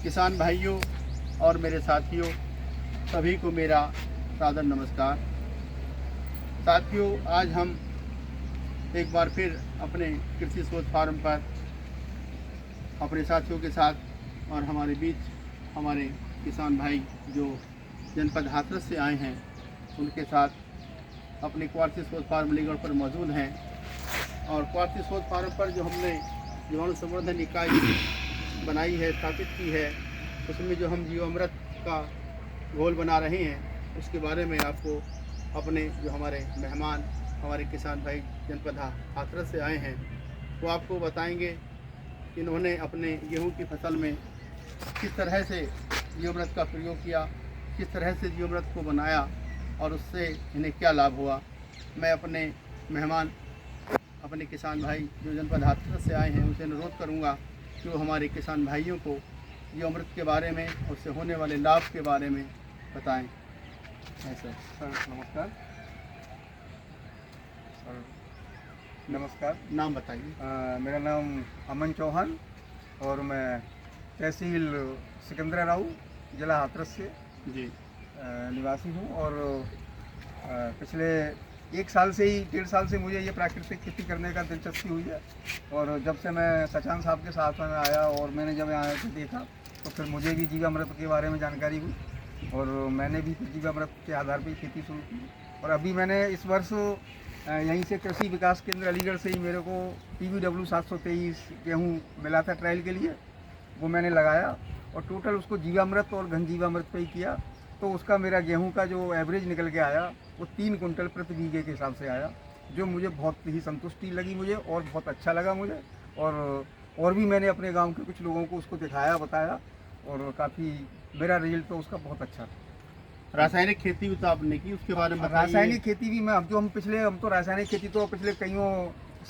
किसान भाइयों और मेरे साथियों सभी को मेरा सादर नमस्कार। साथियों, आज हम एक बार फिर अपने कृषि शोध फार्म पर अपने साथियों के साथ और हमारे बीच हमारे किसान भाई जो जनपद हाथरस से आए हैं उनके साथ अपने कृषि शोध फार्म अलीगढ़ पर मौजूद हैं। और कृषि शोध फार्म पर जो हमने जीवाणु संवर्धन इकाई बनाई है, स्थापित की है, उसमें जो हम जीवामृत का घोल बना रहे हैं उसके बारे में आपको अपने जो हमारे मेहमान हमारे किसान भाई जनपद हाथरस से आए हैं वो आपको बताएंगे कि इन्होंने अपने गेहूं की फसल में किस तरह से जीवामृत का प्रयोग किया, किस तरह से जीवामृत को बनाया और उससे इन्हें क्या लाभ हुआ। मैं अपने मेहमान अपने किसान भाई जो जनपद हाथरस से आए हैं उनसे अनुरोध करूंगा कि वो हमारे किसान भाइयों को जीवामृत के बारे में और उससे होने वाले लाभ के बारे में बताएं। सर नमस्कार। सर नमस्कार। नाम बताइए। मेरा नाम अमन चौहान और मैं तहसील सिकंदराबाद जिला हाथरस से जी निवासी हूँ। और पिछले 1 साल से ही 1.5 साल से मुझे ये प्राकृतिक खेती करने का दिलचस्पी हुई है। और जब से मैं सचान साहब के साथ में आया और मैंने जब यहाँ आके देखा तो फिर मुझे भी जीवामृत के बारे में जानकारी हुई और मैंने भी जीवामृत के आधार पर खेती शुरू की। और अभी मैंने इस वर्ष यहीं से कृषि विकास केंद्र अलीगढ़ से ही मेरे को PBW 723 गेहूँ मिला था ट्रायल के लिए, वो मैंने लगाया और टोटल उसको जीवामृत और घन जीवामृत पे ही किया। तो उसका मेरा गेहूं का जो एवरेज निकल के आया वो 3 कुंटल प्रति बीघे के हिसाब से आया, जो मुझे बहुत ही संतुष्टि लगी मुझे और बहुत अच्छा लगा मुझे। और भी मैंने अपने गांव के कुछ लोगों को उसको दिखाया, बताया और काफ़ी मेरा रिजल्ट तो उसका बहुत अच्छा था। रासायनिक खेती भी तो आपने की, उसके बारे में बताइए। रासायनिक खेती भी हम तो रासायनिक खेती तो पिछले कईयों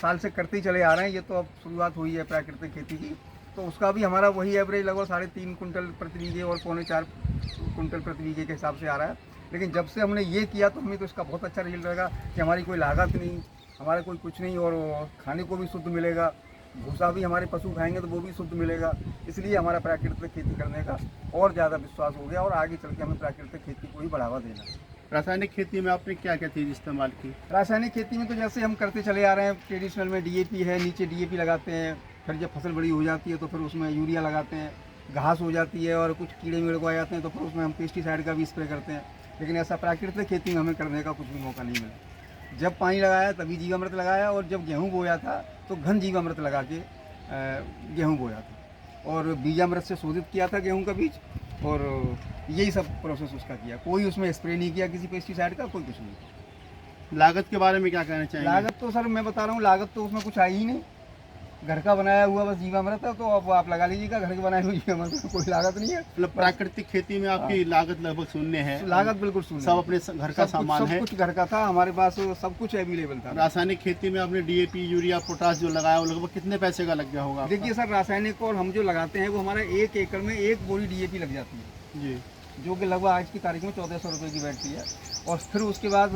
साल से करते ही चले आ रहे हैं। ये तो अब शुरुआत हुई है प्राकृतिक खेती की। तो उसका भी हमारा वही एवरेज लगभग 3.5 कुंटल प्रति बीघे और 3.25 कुंटल प्रति बीघे के हिसाब से आ रहा है। लेकिन जब से हमने ये किया तो हमें तो इसका बहुत अच्छा रिजल्ट रहेगा कि हमारी कोई लागत नहीं, हमारा कोई कुछ नहीं और खाने को भी शुद्ध मिलेगा, भूसा भी हमारे पशु खाएंगे तो वो भी शुद्ध मिलेगा। इसलिए हमारा प्राकृतिक खेती करने का और ज़्यादा विश्वास हो गया और आगे चल के हमें प्राकृतिक खेती को ही बढ़ावा देना है। रासायनिक खेती में आपने क्या क्या चीज़ इस्तेमाल की? रासायनिक खेती में तो जैसे हम करते चले आ रहे हैं, ट्रेडिशनल में DAP है, नीचे DAP लगाते हैं, फिर जब फसल बड़ी हो जाती है तो फिर उसमें यूरिया लगाते हैं, घास हो जाती है और कुछ कीड़े वीड़े को आ जाते हैं तो फिर उसमें हम पेस्टिसाइड का भी स्प्रे करते हैं। लेकिन ऐसा प्राकृतिक खेती में हमें करने का कुछ भी मौका नहीं मिला। जब पानी लगाया तभी जीवामृत लगाया और जब गेहूँ बोया था तो घन जीवामृत लगा के गेहूँ बोया था और बीजामृत से शोधित किया था गेहूँ का बीज और यही सब प्रोसेस उसका किया। कोई उसमें स्प्रे नहीं किया किसी पेस्टिसाइड का, कोई कुछ नहीं। लागत के बारे में क्या कहना चाहिए? लागत तो सर मैं बता रहा हूँ, लागत तो उसमें कुछ आई ही नहीं। घर का बनाया हुआ बस जीवामृत है, तो अब आप लगा लीजिएगा, घर के बनाए हुए जीवामृत में कोई लागत नहीं है। मतलब प्राकृतिक खेती में आपकी लागत लगभग शून्य है। लागत बिल्कुल शून्य, सब अपने घर का सामान है, सब कुछ घर का था, हमारे पास सब कुछ अवेलेबल था। रासायनिक खेती में आपने DAP यूरिया पोटास जो लगाया वो लगभग कितने पैसे का लग गया होगा? देखिए सर, रासायनिक और हम जो लगाते हैं वो हमारा 1 एकड़ में 1 बोरी DAP लग जाती है जी, जो कि लगभग आज की तारीख में 1400 रुपये की बैठती है। और फिर उसके बाद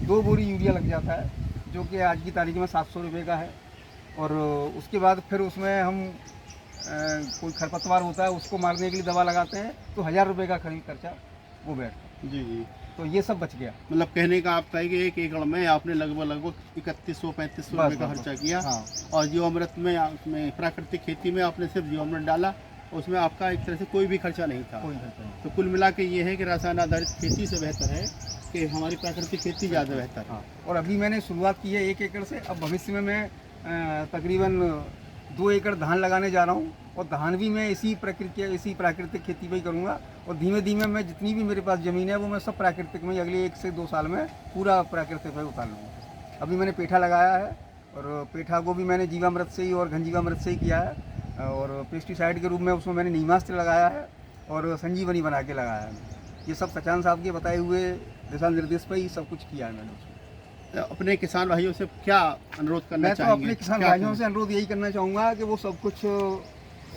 2 बोरी यूरिया लग जाता है जो कि आज की तारीख में 700 रुपये का है। और उसके बाद फिर उसमें हम कोई खरपतवार होता है उसको मारने के लिए दवा लगाते हैं तो 1000 रुपये का खरीद खर्चा वो बैठता है। जी जी, तो ये सब बच गया। मतलब कहने का आपका है कि 1 एकड़ में आपने लगभग 3100-3500 रुपये का खर्चा किया। हाँ। और जीवामृत में प्राकृतिक खेती में आपने सिर्फ जीवामृत डाला, उसमें आपका एक तरह से कोई भी खर्चा नहीं था। कोई खर्चा नहीं। तो कुल मिला के ये है कि रासायन आधारित खेती से बेहतर है कि हमारी प्राकृतिक खेती ज़्यादा बेहतर है। हाँ। और अभी मैंने शुरुआत की है 1 एकड़ से। अब भविष्य में मैं तकरीबन 2 एकड़ धान लगाने जा रहा हूँ और धान भी मैं इसी प्राकृतिक खेती पे ही करूँगा। और धीमे धीमे मैं जितनी भी मेरे पास ज़मीन है वो मैं सब प्राकृतिक में अगले 1 से 2 साल में पूरा प्राकृतिक पे उतार लूँगा। अभी मैंने पेठा लगाया है और पेठा को भी मैंने जीवामृत से ही और घन जीवामृत से ही किया है और पेस्टिसाइड के रूप में उसमें मैंने नीमास्त्र लगाया है और संजीवनी बना के लगाया है। ये सब सचान साहब के बताए हुए दिशा निर्देश पर ही सब कुछ किया है मैंने उसमें। अपने किसान भाइयों से क्या अनुरोध करना मैं तो चाहेंगे? अपने किसान भाइयों से अनुरोध यही करना चाहूँगा कि वो सब कुछ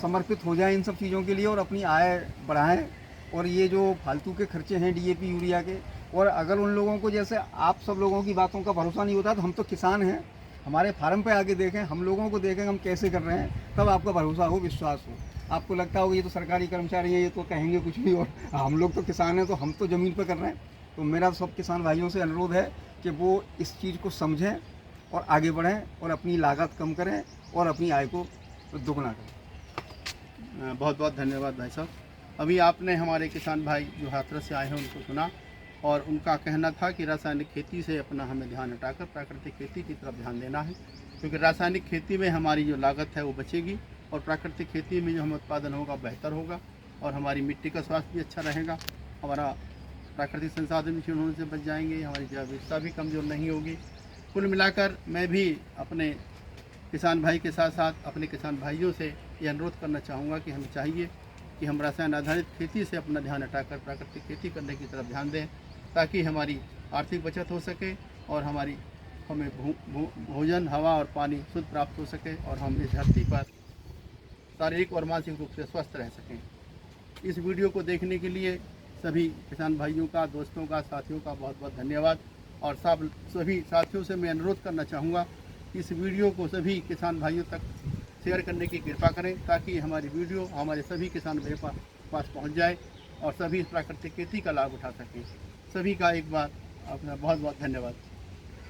समर्पित हो जाए इन सब चीज़ों के लिए और अपनी आय बढ़ाएं। और ये जो फालतू के खर्चे हैं DAP यूरिया के, और अगर उन लोगों को जैसे आप सब लोगों की बातों का भरोसा नहीं होता तो हम तो किसान हैं, हमारे फार्म पे आके देखें, हम लोगों को देखें हम कैसे कर रहे हैं, तब आपका भरोसा हो, विश्वास हो। आपको लगता होगा ये तो सरकारी कर्मचारी है, ये तो कहेंगे कुछ भी, और हम लोग तो किसान हैं, तो हम तो ज़मीन पर कर रहे हैं। तो मेरा सब किसान भाइयों से अनुरोध है कि वो इस चीज़ को समझें और आगे बढ़ें और अपनी लागत कम करें और अपनी आय को दोगुना करें। बहुत बहुत धन्यवाद भाई साहब। अभी आपने हमारे किसान भाई जो हाथरस से आए हैं उनको सुना, और उनका कहना था कि रासायनिक खेती से अपना हमें ध्यान हटाकर प्राकृतिक खेती की तरफ ध्यान देना है, क्योंकि रासायनिक खेती में हमारी जो लागत है वो बचेगी और प्राकृतिक खेती में जो हमें उत्पादन होगा बेहतर होगा, और हमारी मिट्टी का स्वास्थ्य भी अच्छा रहेगा, हमारा प्राकृतिक संसाधन भी क्षीण होने से बच जाएंगे, हमारी जैव विविधता भी कमज़ोर नहीं होगी। कुल मिलाकर मैं भी अपने किसान भाई के साथ साथ अपने किसान भाइयों से ये अनुरोध करना चाहूँगा कि हमें चाहिए कि हम रसायन आधारित खेती से अपना ध्यान हटाकर प्राकृतिक खेती करने की तरफ ध्यान दें, ताकि हमारी आर्थिक बचत हो सके और हमें भोजन, हवा और पानी शुद्ध प्राप्त हो सके, और हम इस धरती पर शारीरिक और मानसिक रूप से स्वस्थ रह सकें। इस वीडियो को देखने के लिए सभी किसान भाइयों का, दोस्तों का, साथियों का बहुत बहुत धन्यवाद। और सभी साथियों से मैं अनुरोध करना चाहूँगा कि इस वीडियो को सभी किसान भाइयों तक शेयर करने की कृपा करें, ताकि हमारी वीडियो हमारे सभी किसान भाइयों पास पहुँच जाए और सभी प्राकृतिक खेती का लाभ उठा सकें। सभी का एक बार अपना बहुत बहुत धन्यवाद।